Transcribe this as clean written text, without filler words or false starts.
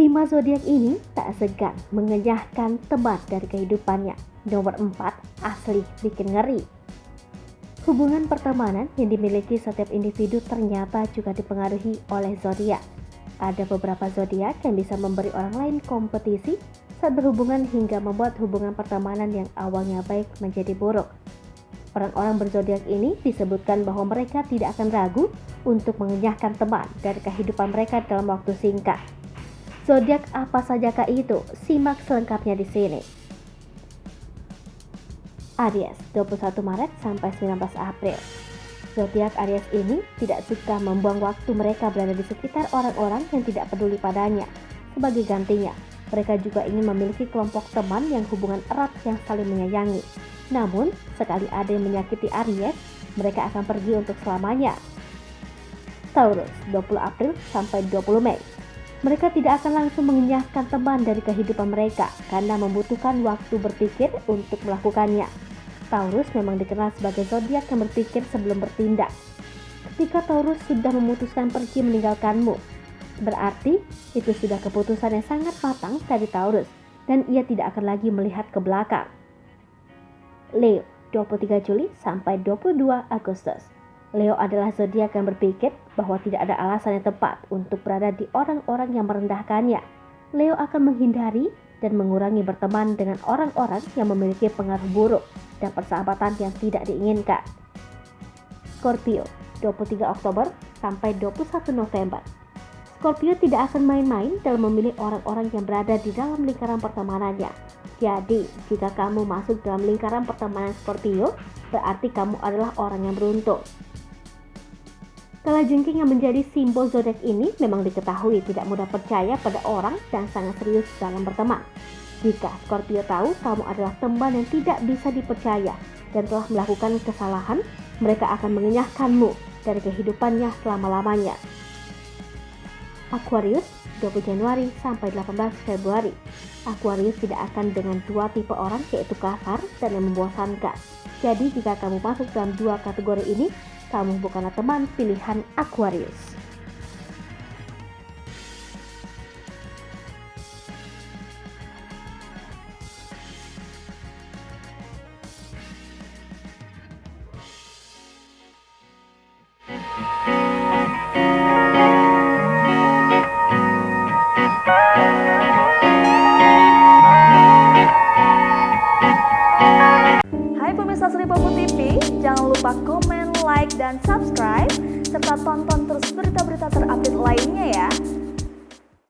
5 zodiak ini tak segan mengenyahkan teman dari kehidupannya. Nomor 4, asli bikin ngeri. Hubungan pertemanan yang dimiliki setiap individu ternyata juga dipengaruhi oleh zodiak. Ada beberapa zodiak yang bisa memberi orang lain kompetisi saat berhubungan hingga membuat hubungan pertemanan yang awalnya baik menjadi buruk. Orang-orang berzodiak ini disebutkan bahwa mereka tidak akan ragu untuk mengenyahkan teman dari kehidupan mereka dalam waktu singkat. Zodiak apa sajakah itu? Simak selengkapnya di sini. Aries, 21 Maret sampai 19 April. Zodiak Aries ini tidak suka membuang waktu mereka berada di sekitar orang-orang yang tidak peduli padanya. Sebagai gantinya, mereka juga ingin memiliki kelompok teman yang hubungan erat yang saling menyayangi. Namun, sekali ada yang menyakiti Aries, mereka akan pergi untuk selamanya. Taurus, 20 April sampai 20 Mei. Mereka tidak akan langsung mengenyahkan teman dari kehidupan mereka karena membutuhkan waktu berpikir untuk melakukannya. Taurus memang dikenal sebagai zodiak yang berpikir sebelum bertindak. Ketika Taurus sudah memutuskan pergi meninggalkanmu, berarti itu sudah keputusan yang sangat matang dari Taurus dan ia tidak akan lagi melihat ke belakang. Leo, 23 Juli sampai 22 Agustus. Leo adalah zodiak yang berpikir bahwa tidak ada alasan yang tepat untuk berada di orang-orang yang merendahkannya. Leo akan menghindari dan mengurangi berteman dengan orang-orang yang memiliki pengaruh buruk dan persahabatan yang tidak diinginkan. Scorpio, 23 Oktober sampai 21 November. Scorpio tidak akan main-main dalam memilih orang-orang yang berada di dalam lingkaran pertemanannya. Jadi, jika kamu masuk dalam lingkaran pertemanan Scorpio, berarti kamu adalah orang yang beruntung. Kalajengking yang menjadi simbol zodiak ini memang diketahui tidak mudah percaya pada orang dan sangat serius dalam berteman. Jika Scorpio tahu kamu adalah teman yang tidak bisa dipercaya dan telah melakukan kesalahan, mereka akan mengenyahkanmu dari kehidupannya selama-lamanya. Aquarius, 20 Januari sampai 18 Februari. Aquarius tidak akan dengan dua tipe orang, yaitu kasar dan yang membosankan. Jadi jika kamu masuk dalam dua kategori ini, kamu bukanlah teman pilihan Aquarius. Hai pemirsa Sri Popo TV, jangan lupa komen, like, dan subscribe, serta tonton terus berita